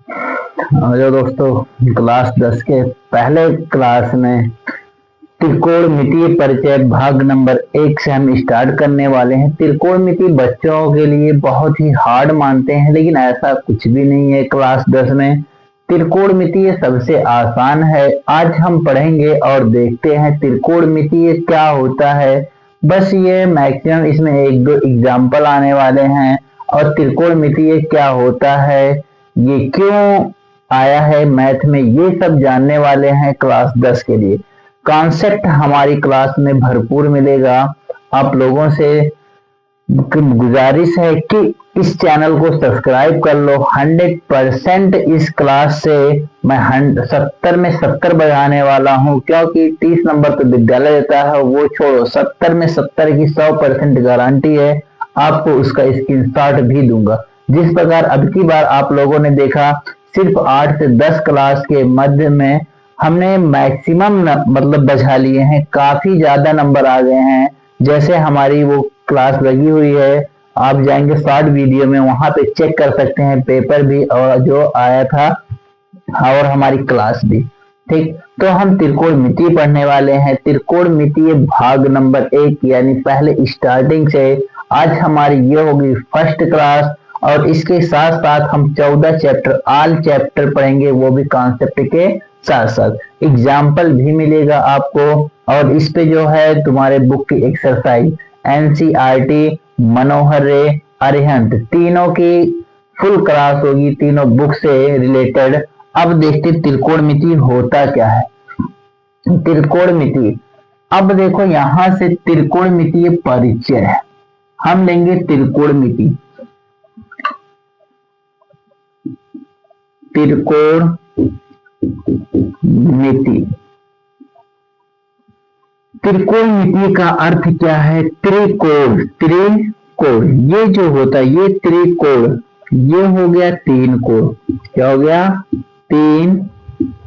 Hello दोस्तों, class 10 के पहले क्लास में त्रिकोणमितीय परिचय भाग नंबर 1 से हम स्टार्ट करने वाले हैं। त्रिकोणमिति बच्चों के लिए बहुत ही हार्ड मानते हैं, लेकिन ऐसा कुछ भी नहीं है। क्लास 10 में त्रिकोणमितीय सबसे आसान है। आज हम पढ़ेंगे और देखते हैं त्रिकोणमितीय क्या होता है। बस ये मैक्सिमम इसमें एक दो एग्जाम्पल आने वाले हैं और त्रिकोणमितीय क्या होता है, ये क्यों आया है मैथ में, ये सब जानने वाले हैं क्लास 10 के लिए। कॉन्सेप्ट हमारी क्लास में भरपूर मिलेगा। आप लोगों से गुजारिश है कि इस चैनल को सब्सक्राइब कर लो। 100% इस क्लास से मैं 70 में 70 बजाने वाला हूँ, क्योंकि 30 नंबर तो विद्यालय देता है, वो छोड़ो, 70 में 70 की 100% गारंटी है। आपको उसका स्क्रीनशॉट भी दूंगा। जिस प्रकार अब की बार आप लोगों ने देखा, सिर्फ 8 से 10 क्लास के मध्य में हमने मैक्सिमम मतलब बजा लिए हैं, काफी ज्यादा नंबर आ गए हैं। जैसे हमारी वो क्लास लगी हुई है, आप जाएंगे शॉर्ट वीडियो में, वहां पे चेक कर सकते हैं पेपर भी और जो आया था और हमारी क्लास भी। ठीक, तो हम त्रिकोणमिति पढ़ने वाले हैं। त्रिकोणमितीय भाग नंबर 1 यानी पहले स्टार्टिंग से। आज हमारी ये होगी फर्स्ट क्लास और इसके साथ साथ हम 14 चैप्टर ऑल चैप्टर पढ़ेंगे, वो भी कॉन्सेप्ट के साथ साथ। एग्जाम्पल भी मिलेगा आपको और इस पे जो है तुम्हारे बुक की एक्सरसाइज, एनसीईआरटी, मनोहर रे, अरिहंत, तीनों की फुल क्लास होगी, तीनों बुक से रिलेटेड। अब देखते त्रिकोणमिति होता क्या है। त्रिकोणमिति, अब देखो यहां से त्रिकोणमितीय परिचय हम लेंगे। त्रिकोणमिति, त्रिकोणमिति, त्रिकोणमिति का अर्थ क्या है? त्रिकोण, त्रिकोण ये जो होता है ये त्रिकोण, ये हो गया तीन कोण। क्या हो गया? तीन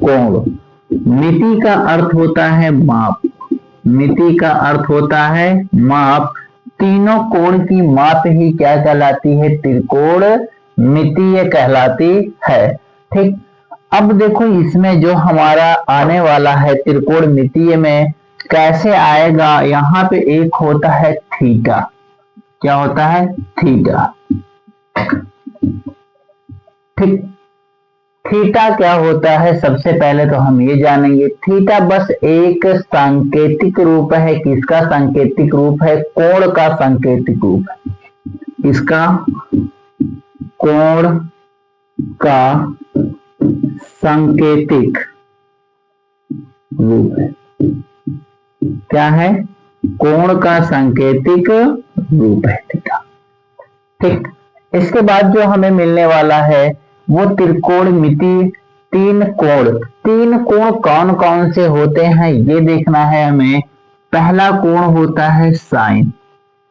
कोण। मिति का अर्थ होता है माप, मिति का अर्थ होता है माप। तीनों कोण की माप ही क्या कहलाती है? त्रिकोण मितीय कहलाती है। ठीक, अब देखो इसमें जो हमारा आने वाला है त्रिकोणमितीय में कैसे आएगा। यहाँ पे एक होता है थीटा। क्या होता है? थीटा। ठीक, थीटा क्या होता है सबसे पहले तो हम ये जानेंगे। थीटा बस एक सांकेतिक रूप है। किसका सांकेतिक रूप है? कोण का सांकेतिक रूप है। इसका कोण का सांकेतिक रूप है। क्या है? कोण का सांकेतिक रूप है थीटा। ठीक, इसके बाद जो हमें मिलने वाला है वो त्रिकोणमिति तीन कोण। तीन कोण कौन कौन से होते हैं ये देखना है हमें। पहला कोण होता है साइन।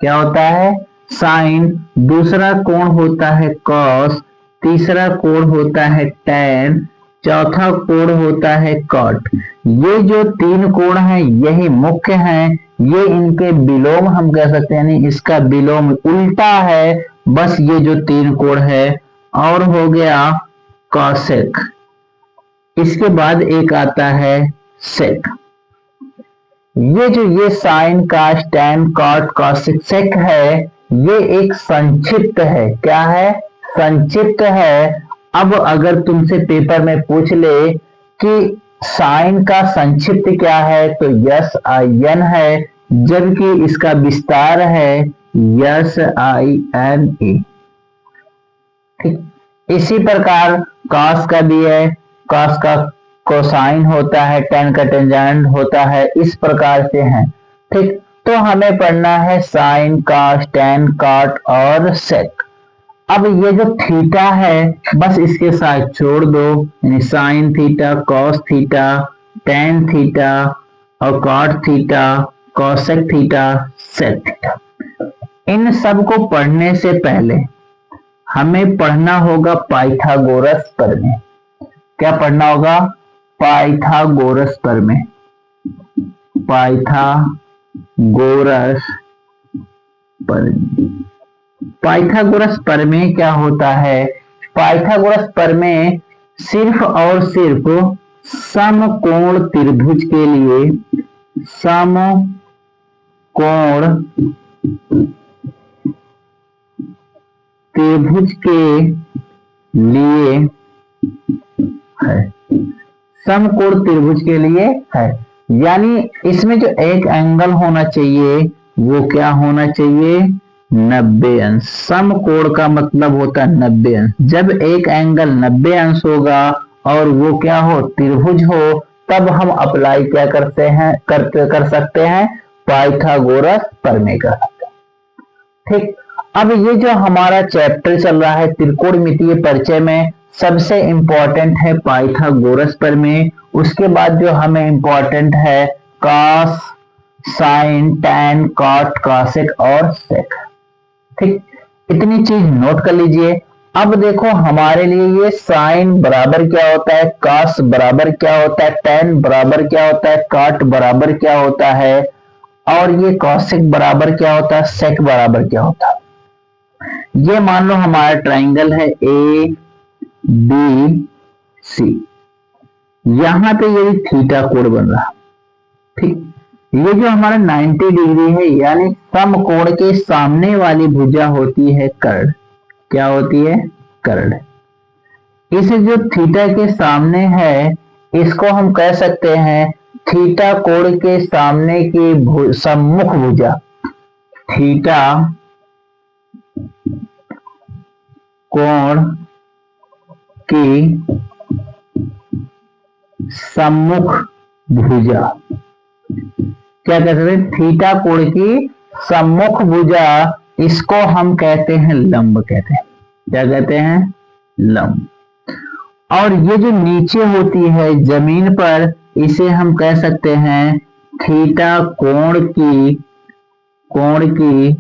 क्या होता है? साइन। दूसरा कोण होता है कॉस। तीसरा कोण होता है टैन। चौथा कोण होता है कॉट। ये जो तीन कोण हैं यही मुख्य हैं। ये इनके विलोम हम कह सकते हैं, नहीं इसका विलोम उल्टा है। बस ये जो तीन कोण है और हो गया कॉसेक। इसके बाद एक आता है सेक। ये sine cos tan cot cosec sec है, ये एक संक्षिप्त है। क्या है? संक्षिप्त है। अब अगर तुमसे पेपर में पूछ ले कि साइन का संक्षिप्त क्या है तो यस आई एन है, जबकि इसका विस्तार है यस आई एन ए। ठीक, इसी प्रकार कॉस का भी है। कॉस का कोसाइन होता है, टेन का टेंजेंट होता है, इस प्रकार से है। ठीक, तो हमें पढ़ना है साइन, कॉस, टेन, कॉट और सेक। अब ये जो थीटा है बस इसके साथ छोड़ दो, यानी sine theta, cos theta, tan theta और cot theta, cosec theta, sec theta. इन सब को पढ़ने से पहले हमें पढ़ना होगा पाइथागोरस प्रमेय। क्या पढ़ना होगा? पाइथागोरस प्रमेय। पाइथागोरस प्रमेय। पाइथागोरस प्रमेय क्या होता है? पाइथागोरस प्रमेय सिर्फ और सिर्फ समकोण त्रिभुज के लिए, समकोण त्रिभुज के लिए है, समकोण त्रिभुज के लिए है। यानी इसमें जो एक एंगल होना चाहिए वो क्या होना चाहिए, 90 अंश। समकोण का मतलब होता है 90 अंश। जब एक एंगल 90 अंश होगा और वो क्या हो, त्रिभुज हो, तब हम अप्लाई क्या करते हैं, कर सकते हैं, पाइथागोरस प्रमेय कर सकते हैं। ठीक, अब ये जो हमारा चैप्टर चल रहा है त्रिकोणमितीय परिचय में, सबसे इंपॉर्टेंट है पाइथागोरस प्रमेय। उसके बाद जो हमें इंपॉर्टेंट है cos, sine, tan, cot, cosec और सेक। ठीक, इतनी चीज नोट कर लीजिए। अब देखो हमारे लिए ये साइन बराबर क्या होता है, कॉस बराबर क्या होता है, टैन बराबर क्या होता है, कॉट बराबर क्या होता है, और ये कॉसेक बराबर क्या होता है, सेक बराबर क्या होता है। ये मान लो हमारा ट्राइंगल है ए बी सी, यहां पे ये थीटा कोण बन रहा। ठीक, ये जो हमारा 90 डिग्री है, यानी समकोण के सामने वाली भुजा होती है कर्ण। क्या होती है, कर्ण। इस जो थीटा के सामने है, इसको हम कह सकते हैं थीटा कोण के सामने की सम्मुख भुजा। थीटा कोण की सम्मुख भुजा क्या कहते हैं, थीटा कोण की सम्मुख भुजा, इसको हम कहते हैं लंब कहते हैं। क्या कहते हैं, लंब। और ये जो नीचे होती है जमीन पर, इसे हम कह सकते हैं थीटा कोण की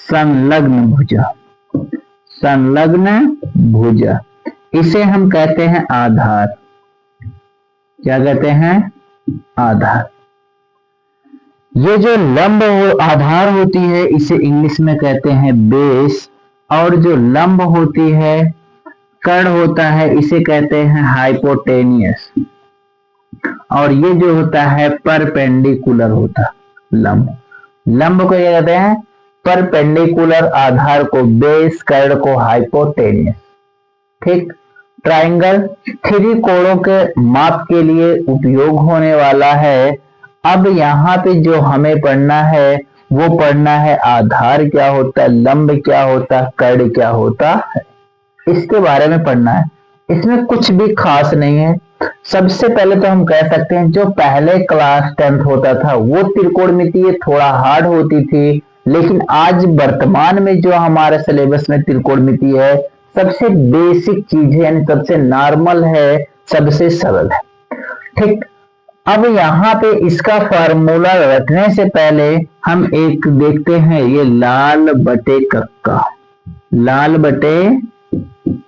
संलग्न भुजा। संलग्न भुजा, इसे हम कहते हैं आधार। क्या कहते हैं, आधार। ये जो लंब आधार होती है, इसे इंग्लिश में कहते हैं बेस। और जो लंब होती है, कर्ण होता है, इसे कहते हैं हाइपोटेनियस। और ये जो होता है परपेंडिकुलर होता है लंब। लंब को क्या कहते हैं, परपेंडिकुलर, आधार को बेस, कर्ण को हाइपोटेनियस। ठीक, ट्राइंगल त्रिकोणों के माप के लिए उपयोग होने वाला है। अब यहाँ पे जो हमें पढ़ना है वो पढ़ना है आधार क्या होता है, लंब क्या होता है, कर्ण क्या होता है, इसके बारे में पढ़ना है। इसमें कुछ भी खास नहीं है। सबसे पहले तो हम कह सकते हैं जो पहले क्लास 10th होता था वो त्रिकोणमितीय थोड़ा हार्ड होती थी, लेकिन आज वर्तमान में जो हमारे सिलेबस में त्रिकोणमितीय है, सबसे बेसिक चीज है, यानी सबसे नॉर्मल है, सबसे सरल है। ठीक, अब यहाँ पे इसका फार्मूला रखने से पहले हम एक देखते हैं, ये लाल बटे कक्का। लाल बटे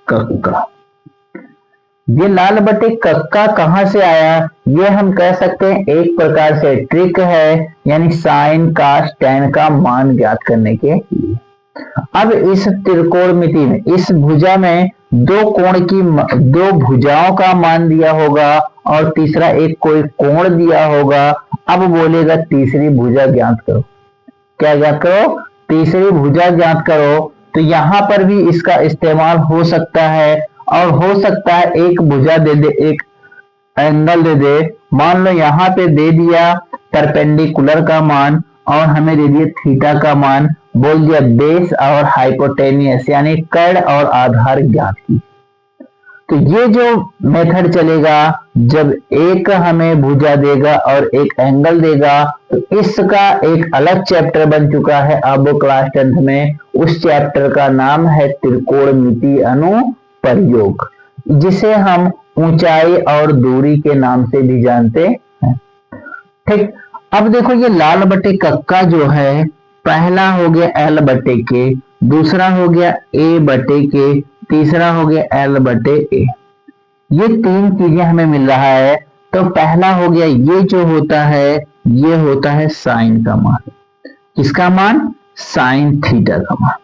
कक्का, ये लाल बटे कक्का कहां से आया, ये हम कह सकते हैं एक प्रकार से ट्रिक है, यानी साइन कॉस टैन का मान ज्ञात करने के लिए। अब इस त्रिकोणमिति में, इस भुजा में दो भुजाओं का मान दिया होगा और तीसरा एक कोई कोण दिया होगा। अब बोलेगा तीसरी भुजा ज्ञात करो। क्या ज्ञात करो, तीसरी भुजा ज्ञात करो। तो यहां पर भी इसका इस्तेमाल हो सकता है, और हो सकता है एक भुजा दे दे, एक एंगल दे दे। मान लो यहाँ पे दे दिया परपेंडिकुलर का मान और हमें दे दिया थीटा का मान, बोल दिया बेस और हाइपोटेनियस, यानी कर्ण और आधार ज्ञात की। तो ये जो मेथड चलेगा, जब एक हमें भुजा देगा और एक एंगल देगा, तो इसका एक अलग चैप्टर बन चुका है अब क्लास 10th में। उस चैप्टर का नाम है त्रिकोणमितीय अनुप्रयोग, जिसे हम ऊंचाई और दूरी के नाम से भी जानते हैं। ठीक, अब देखो ये लाल बटे कक्का जो है, पहला हो गया एल बटे के, दूसरा हो गया ए बटे के, तीसरा हो गया एल बटे ए। ये तीन चीजें हमें मिल रहा है। तो पहला हो गया, ये जो होता है ये होता है साइन का मान। किसका मान, साइन थीटा का मान।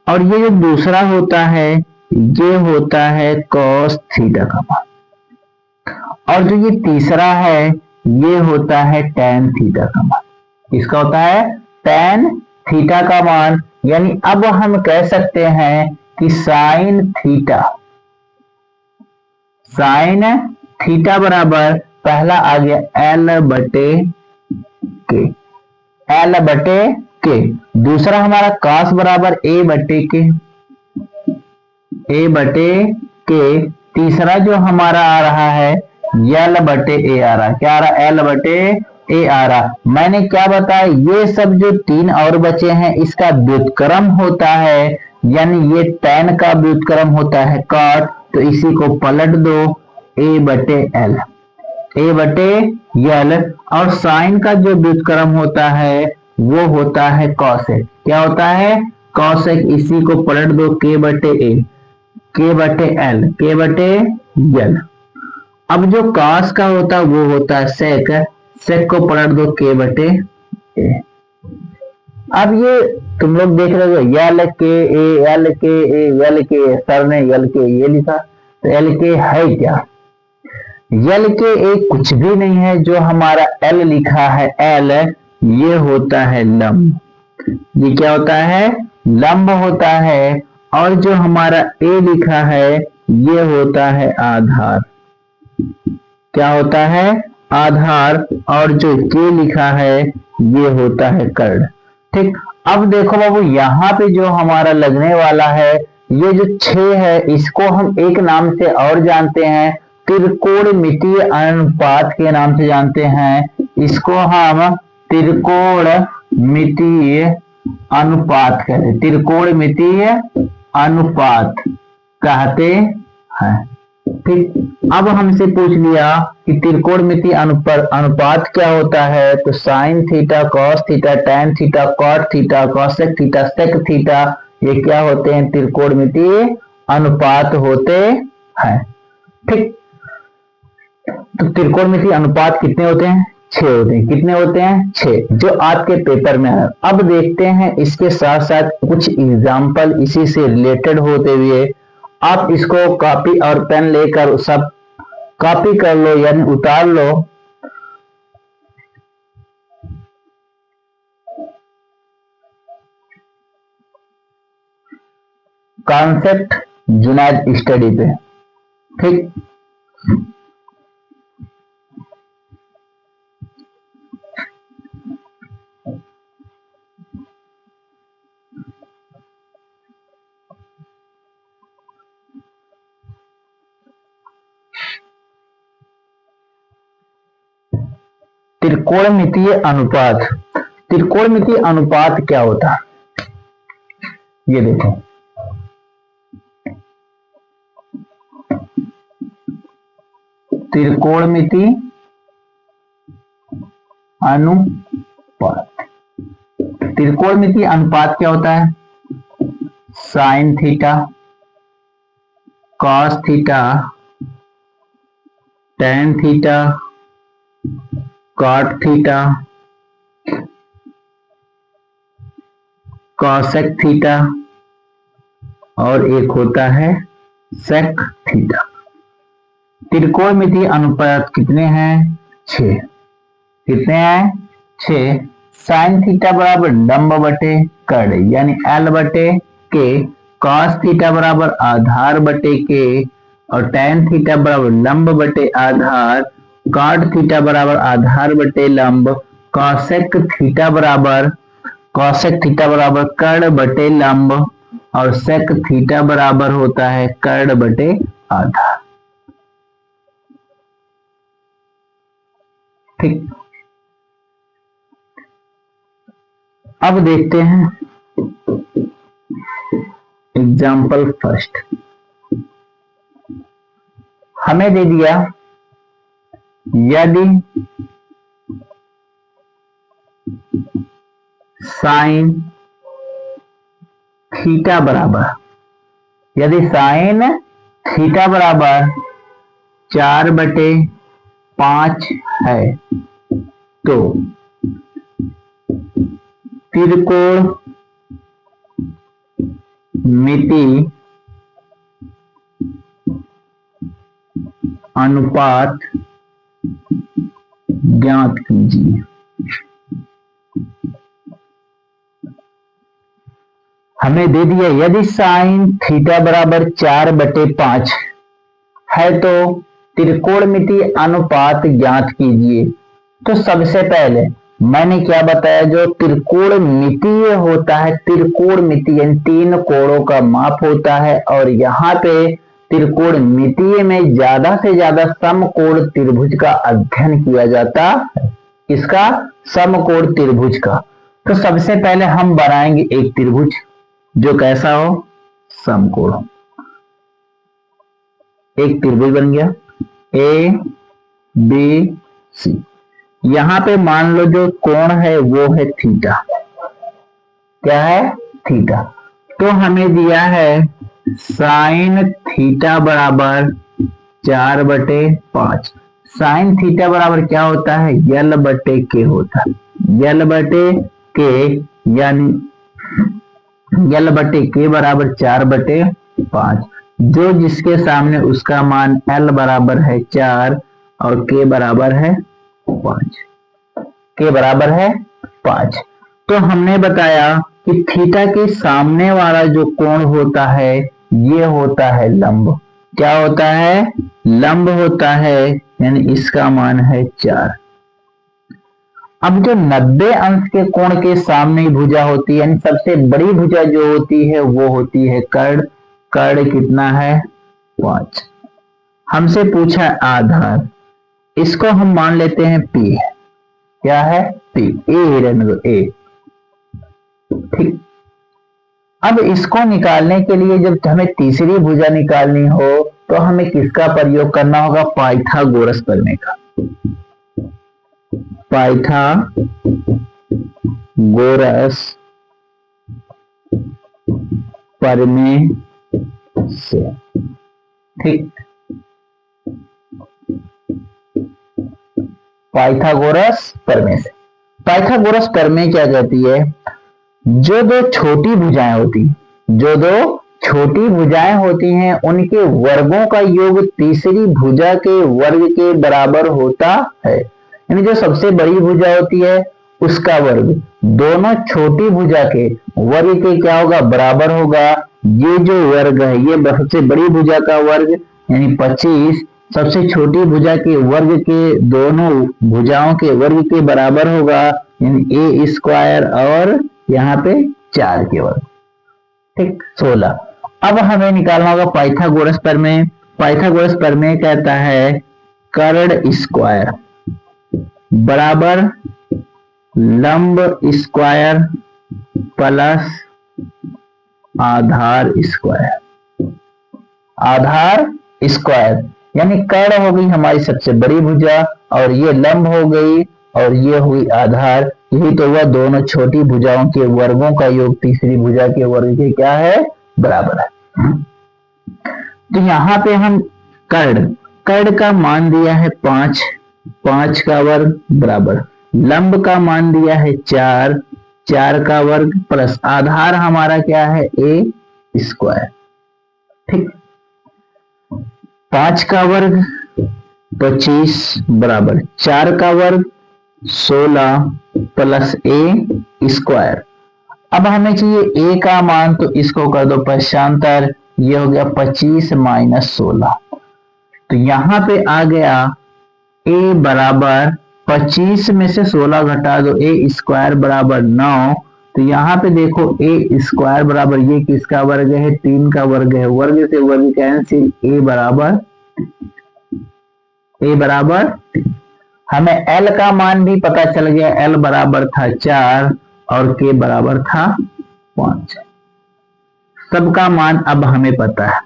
और ये जो दूसरा होता है ये होता है cos थीटा का मान, और जो ये तीसरा है ये होता है tan थीटा का मान। इसका होता है tan थीटा का मान, यानी अब हम कह सकते हैं कि sin थीटा बराबर पहला आ गया L बटे के, दूसरा हमारा cos बराबर A बटे के, तीसरा जो हमारा आ रहा है L बटे A आ रहा, क्या आ रहा, L बटे A आ रहा। मैंने क्या बताया, ये सब जो तीन और बचे हैं इसका व्युत्क्रम होता है, यानी ये tan का व्युत्क्रम होता है cot, तो इसी को पलट दो A बटे L, और साइन का जो व्युत्क्रम होता है वो होता है cosec। क्या होता है, cosec, इसी को पलट दो K बटे L। अब जो cos का होता है वो होता है sec को पलट दो K बटे A। अब ये तुम लोग देख रहे हो L K A, सर ने L K ये लिखा, तो L K है क्या, L K A कुछ भी नहीं है, जो हमारा L लिखा है L, ये होता है लंब, ये क्या होता है, लंब होता है, और जो हमारा A लिखा है ये होता है आधार, क्या होता है, आधार, और जो K लिखा है ये होता है कर्ण। ठीक, अब देखो बाबू यहाँ पे जो हमारा लगने वाला है, ये जो 6 है इसको हम एक नाम से और जानते हैं, त्रिकोणमितीय अनुपात के नाम से जानते हैं। इसको हम त्रिकोणमितीय अनुपात कहते हैं, त्रिकोणमितीय अनुपात कहते हैं। ठीक, अब हमसे पूछ लिया कि त्रिकोणमितीय अनुपात क्या होता है, तो sine theta, cos theta, tan theta, cot theta, cosec theta, sec theta, ये क्या होते हैं, त्रिकोणमितीय अनुपात होते हैं। ठीक, तो त्रिकोणमितीय अनुपात कितने होते हैं, 6 होते हैं। कितने होते हैं, 6, जो आपके पेपर में है। अब देखते हैं इसके साथ साथ कुछ एग्जाम्पल इसी से रिलेटेड होते हुए, आप इसको कॉपी और पेन लेकर सब कॉपी कर लो, यानी उतार लो। कॉन्सेप्ट जुनैद स्टडी पे। ठीक, त्रिकोणमितीय अनुपात, त्रिकोणमितीय अनुपात क्या होता है, ये देखो, त्रिकोणमितीय अनुपात, त्रिकोणमितीय अनुपात क्या होता है, sine theta, cos theta, tan theta, cot theta, cosec theta, और एक होता है सेक थीटा। त्रिकोणमितीय अनुपात कितने हैं, 6। कितने हैं, 6। साइन थीटा बराबर लंब बटे कर्ण, यानी L बटे के, कॉस थीटा बराबर आधार बटे के, और टैन थीटा बराबर लंब बटे आधार, कॉट थीटा बराबर आधार बटे लंब, कॉसेक थीटा बराबर कर्ण बटे लंब, और सेक थीटा बराबर होता है कर्ण बटे आधार। ठीक, अब देखते हैं एग्जाम्पल फर्स्ट। हमें दे दिया, यदि साइन थीटा बराबर, यदि साइन थीटा बराबर 4/5 है, तो त्रिकोणमितीय अनुपात ज्ञात कीजिए। हमें दे दिया यदि साइन थीटा बराबर 4/5 है तो त्रिकोणमितीय अनुपात ज्ञात कीजिए। तो सबसे पहले मैंने क्या बताया, जो त्रिकोणमितीय होता है, त्रिकोणमितीय यानी 3 कोणों का माप होता है, और यहाँ पे त्रिकोणमितीय में ज्यादा से ज्यादा समकोण त्रिभुज का अध्ययन किया जाता है। किसका? समकोण त्रिभुज का। तो सबसे पहले हम बनाएंगे एक त्रिभुज जो कैसा हो? समकोण हो। एक त्रिभुज बन गया ए बी सी। यहां पे मान लो जो कोण है वो है थीटा। क्या है? थीटा। तो हमें दिया है साइन थीटा बराबर 4/5। साइन थीटा बराबर क्या होता है? L/K होता है। L/K यानी L/K बराबर 4/5। जो जिसके सामने उसका मान L बराबर है 4 और K बराबर है 5। K बराबर है 5। तो हमने बताया कि थीटा के सामने वाला जो कोण होता है ये होता है लंब। क्या होता है? लंब होता है, यानी इसका मान है 4। अब जो 90 अंश के कोण के सामने भुजा होती है, यानी सबसे बड़ी भुजा जो होती है वो होती है कर्ण। कर्ण कितना है? 5। हमसे पूछा आधार, इसको हम मान लेते हैं P। क्या है? P। ए रहने दो, ए। ठीक। अब इसको निकालने के लिए जब हमें तीसरी भुजा निकालनी हो तो हमें किसका प्रयोग करना होगा? पाइथागोरस प्रमेय का। पाइथागोरस प्रमेय से। ठीक। पाइथागोरस प्रमेय से। पाइथागोरस प्रमेय क्या कहती है? जो दो छोटी भुजाएं होती हैं उनके वर्गों का योग तीसरी भुजा के वर्ग के बराबर होता है। यानी जो सबसे बड़ी भुजा होती है उसका वर्ग दोनों छोटी भुजा के वर्ग के क्या होगा? बराबर होगा। ये जो वर्ग है ये सबसे बड़ी भुजा का वर्ग यानी 25 सबसे छोटी भुजा के वर्ग के दोनों भुजाओं के वर्ग के बराबर होगा, यानी A² और यहाँ पे 4 के वर्ग। ठीक। 16। अब हमें निकालना होगा पाइथागोरस प्रमेय। पाइथागोरस प्रमेय कहता है कर्ण स्क्वायर बराबर लंब स्क्वायर प्लस आधार स्क्वायर। आधार स्क्वायर यानी कर्ण हो गई हमारी सबसे बड़ी भुजा और ये लंब हो गई और ये हुई आधार। यही तो वह दोनों छोटी भुजाओं के वर्गों का योग तीसरी भुजा के वर्ग के क्या है? बराबर है। तो यहां पे हम कर्ण का मान दिया है 5, 5 का वर्ग बराबर लंब का मान दिया है 4, 4 का वर्ग प्लस आधार हमारा क्या है? A²। ठीक। 5 का वर्ग 25 बराबर 4 का वर्ग 16 प्लस A²। अब हमें चाहिए A का मान, तो इसको कर दो पक्षांतर। ये हो गया 25 माइनस 16। तो यहां पे आ गया A बराबर 25 में से 16 घटा दो, A² बराबर 9। तो यहाँ पे देखो A² बराबर ये किसका वर्ग है? 3 का वर्ग है। वर्ग से वर्ग कैंसिल। A बराबर हमें L का मान भी पता चल गया। L बराबर था 4 और K बराबर था 5। सबका मान अब हमें पता है।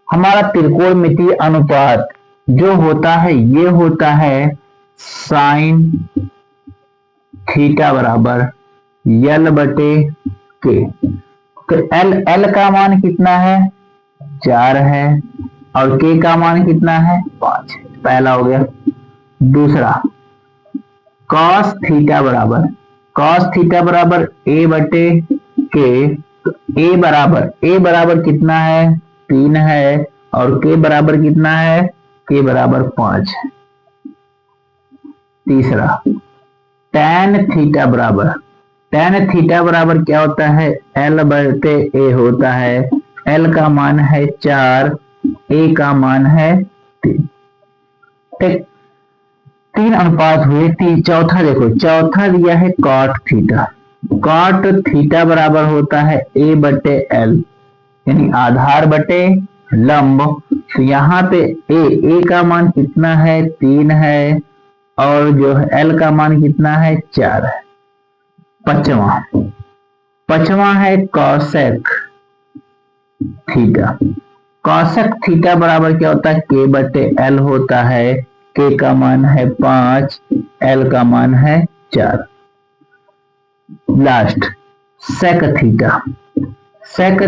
हमारा त्रिकोणमितीय अनुपात जो होता है ये होता है साइन थीटा बराबर L/K। तो L का मान कितना है? 4 है और K का मान कितना है? 5। पहला हो गया। दूसरा cos थीटा बराबर A/K। तो A बराबर कितना है? 3 है और K बराबर कितना है? के बराबर 5 है। तीसरा tan थीटा बराबर क्या होता है, L बटे A होता है। L का मान है 4, A का मान है 3। ठीक, 3 अनुपात हुए। चौथा देखो, चौथा दिया है cot थीटा बराबर होता है A बटे L, यानी आधार बटे लंब। तो यहाँ पे A का मान कितना है, 3 है, और जो है L का मान कितना है, 4 है। पांचवा है कॉसेक थीटा बराबर क्या होता है, K बटे L होता है। K का मान है 5, L का मान है 4। लास्ट सेक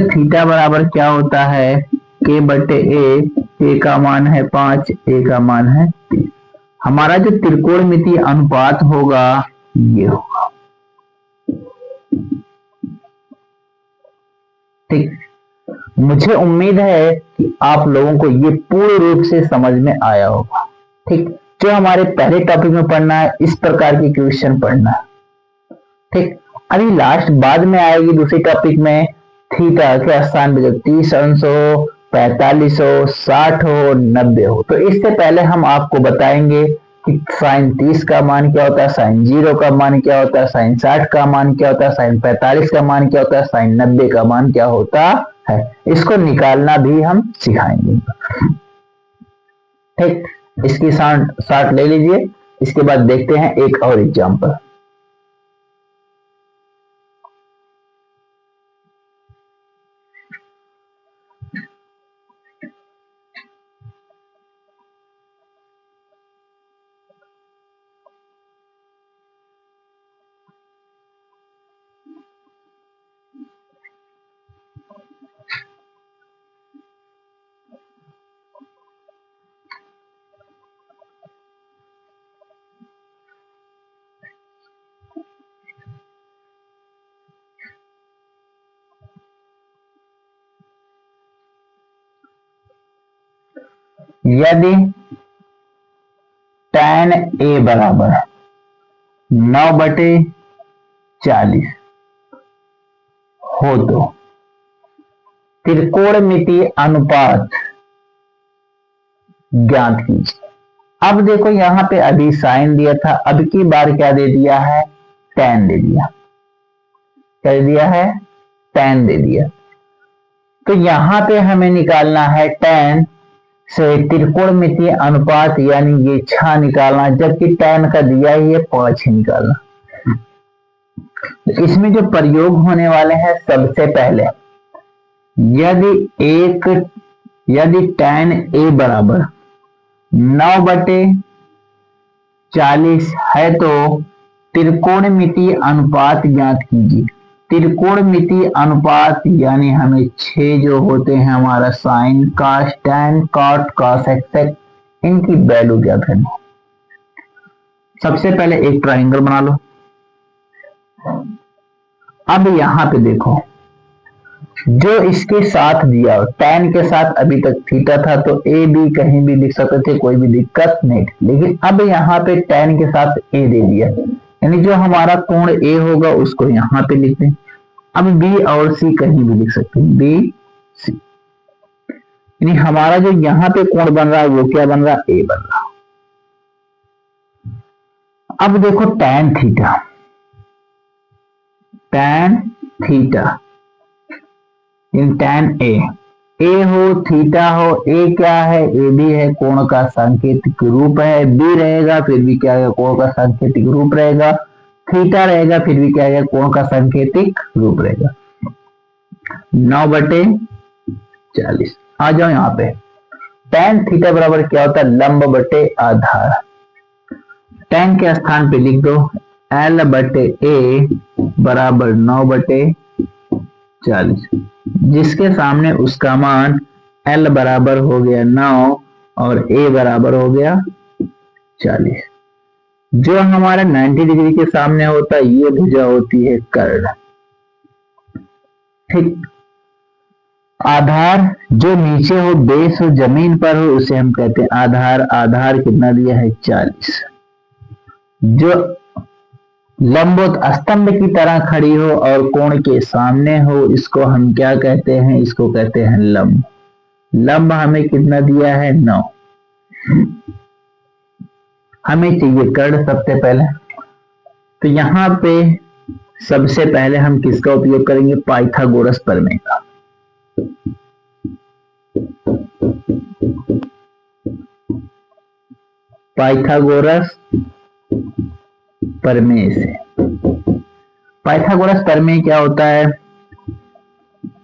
थीटा बराबर क्या होता है, K बटे A, K का मान है 5, A का मान है 3। हमारा जो त्रिकोणमितीय अनुपात होगा ये होगा। ठीक, मुझे उम्मीद है कि आप लोगों को ये पूर्ण रूप से समझ में आया होगा। ठीक, जो हमारे पहले टॉपिक में पढ़ना है, इस प्रकार की क्वेश्चन पढ़ना है। ठीक, अभी लास्ट बाद में आएगी दूसरी टॉपिक में, थीटा के स्थान पे जब 30 अंश हो, 45 हो, 60 हो, 90 हो। तो इससे पहले हम आपको बताएंगे कि साइन 30 का मान क्या होता है, साइन 0 का मान क्या होता है, साइन 60 का मान क्या होता है, साइन 45 का मान क्या होता है, साइन 90 का मान क्या होता है। इसको निकालना भी हम सिखाएंगे। ठीक, इसकी शॉर्ट ले लीजिए। इसके बाद देखते हैं एक और एग्जांपल। यदि tan A बराबर 9/40 हो तो त्रिकोणमितीय अनुपात ज्ञात कीजिए। अब देखो यहाँ पे अभी साइन दिया था, अब की बार क्या दे दिया है, tan दे दिया। क्या दे दिया है, tan दे दिया। तो यहाँ पे हमें निकालना है tan से त्रिकोणमितीय अनुपात, यानी ये 6 निकालना, जबकि tan का दिया ही है 5 निकालना। तो इसमें जो प्रयोग होने वाले हैं, सबसे पहले यदि tan A बराबर 9/40 है तो त्रिकोणमितीय अनुपात ज्ञात कीजिए। त्रिकोणमितीय अनुपात यानी हमें 6 जो होते हैं हमारा sine, cos, tan, cot, cosec, sec, इनकी वैल्यू ज्ञात करनी। सबसे पहले एक ट्राइंगल बना लो। अब यहां पे देखो, जो इसके साथ दिया tan के साथ अभी तक थीटा था, तो ए बी कहीं भी लिख सकते थे, कोई भी दिक्कत नहीं। लेकिन अब यहाँ पे tan के साथ a दे दिया, यानी जो हमारा कोण a होगा उसको यहाँ पे लिख दें। अब b और c कहीं भी लिख सकते हैं, b c, यानी हमारा जो यहाँ पे कोण बन रहा है वो क्या बन रहा है, a बन रहा। अब देखो tan थीटा इन tan ए हो, थीटा हो, ए क्या है, ए बी है, कोण का सांकेतिक रूप है। बी रहेगा फिर भी क्या है, कोण का सांकेतिक रूप रहेगा। थीटा रहेगा फिर भी क्या है, कोण का सांकेतिक रूप रहेगा। 9/40। आ जाओ यहाँ पे, tan थीटा बराबर क्या होता है, लंब बटे आधार। tan के स्थान पे लिख दो L बटे A बराबर 9/40, जिसके सामने उसका मान L बराबर हो गया 9 और A बराबर हो गया 40। जो हमारा 90 डिग्री के सामने होता है, ये भुजा होती है कर्ण। ठीक, आधार जो नीचे हो, बेस हो, जमीन पर हो, उसे हम कहते हैं आधार। आधार कितना दिया है 40। जो लंबवत स्तंभ की तरह खड़ी हो और कोण के सामने हो, इसको हम क्या कहते हैं? इसको कहते हैं लंब। लंब हमें कितना दिया है? 9। हमें चाहिए कर्ण सबसे पहले, तो यहां पे सबसे पहले हम किसका उपयोग करेंगे? पाइथागोरस प्रमेय का। पाइथागोरस प्रमेय से। पाइथागोरस प्रमेय क्या होता है?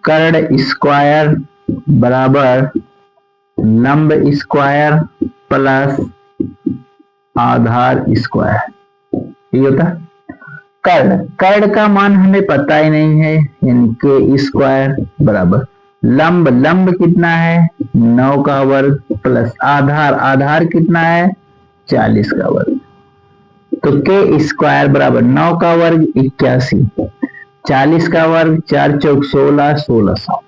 कर्ण स्क्वायर बराबर लंब स्क्वायर प्लस आधार स्क्वायर, ये होता है कर्ण। कर्ण का मान हमें पता ही नहीं है, यानी के स्क्वायर बराबर लंब। लंब कितना है? 9 का वर्ग प्लस आधार। आधार कितना है? 40 का वर्ग। तो के स्क्वायर बराबर 9 का वर्ग 81, 40 का वर्ग 4 चौक 16, 1600।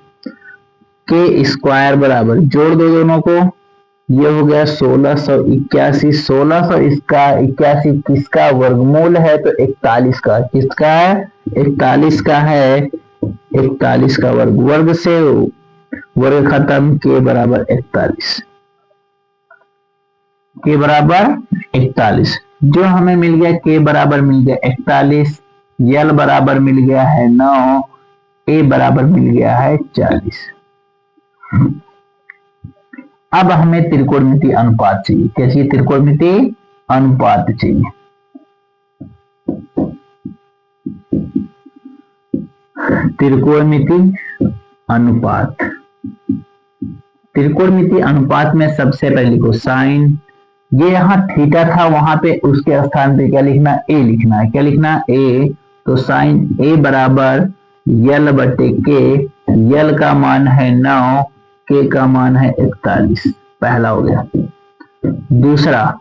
के स्क्वायर बराबर जोड़ दो दोनों को, ये हो गया 1681। 1600 इसका 81 किसका वर्गमूल है? तो 41 का। किसका है? 41 का है। 41 का वर्ग, वर्ग से वर्ग खत्म, के बराबर 41। के बराबर 41। जो हमें मिल गया के बराबर मिल गया 41, यल बराबर मिल गया है 9, ए बराबर मिल गया है 40। अब हमें त्रिकोणमिति अनुपात चाहिए। कैसी? त्रिकोणमिति अनुपात चाहिए। त्रिकोणमिति अनुपात। त्रिकोणमिति अनुपात में सबसे पहले लिखो साइन। ये यहाँ थीटा था, वहां पे उसके स्थान पे क्या लिखना? ए लिखना है। क्या लिखना? ए। तो साइन ए बराबर यल बटे के। यल का मान है 9, के का मान है 41। पहला हो गया। दूसरा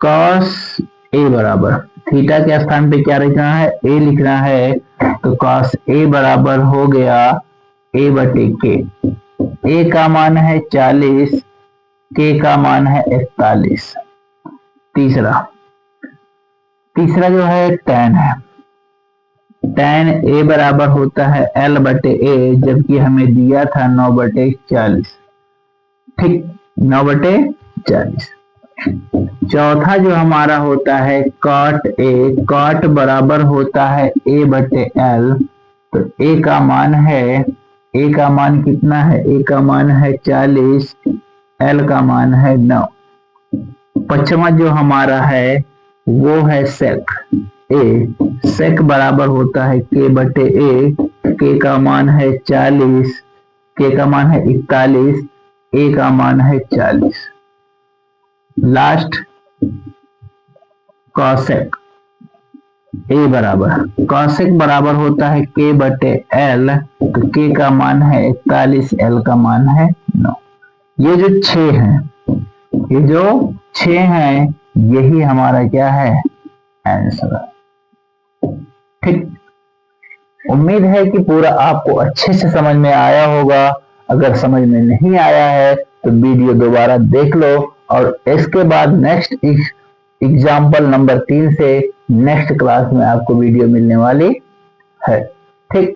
कॉस ए बराबर थीटा के स्थान पे क्या लिखना है? ए लिखना है। तो कॉस ए बराबर हो गया ए बटे के। ए का मान है 40, के का मान है 41। तीसरा जो है टैन है। टैन ए बराबर होता है एल बटे ए, जबकि हमें दिया था 9 बटे 40। ठीक, 9 बटे 40। चौथा जो हमारा होता है कॉट ए। कॉट बराबर होता है ए बटे एल। तो ए का मान है, ए का मान कितना है? ए का मान है 40, एल का मान है 9। पचवा जो हमारा है वो है सेक ए। सेक बराबर होता है के बटे ए। के का मान है 40, के का मान है 41, ए का मान है 40। लास्ट कॉसेक ए बराबर, कॉसेक बराबर होता है के बटे एल। तो के का मान है 41, एल का मान है 9। ये जो 6 हैं, ये जो 6 हैं, यही हमारा क्या है? आंसर। ठीक, उम्मीद है कि पूरा आपको अच्छे से समझ में आया होगा। अगर समझ में नहीं आया है तो वीडियो दोबारा देख लो, और इसके बाद नेक्स्ट एग्जाम्पल नंबर 3 से नेक्स्ट क्लास में आपको वीडियो मिलने वाली है। ठीक।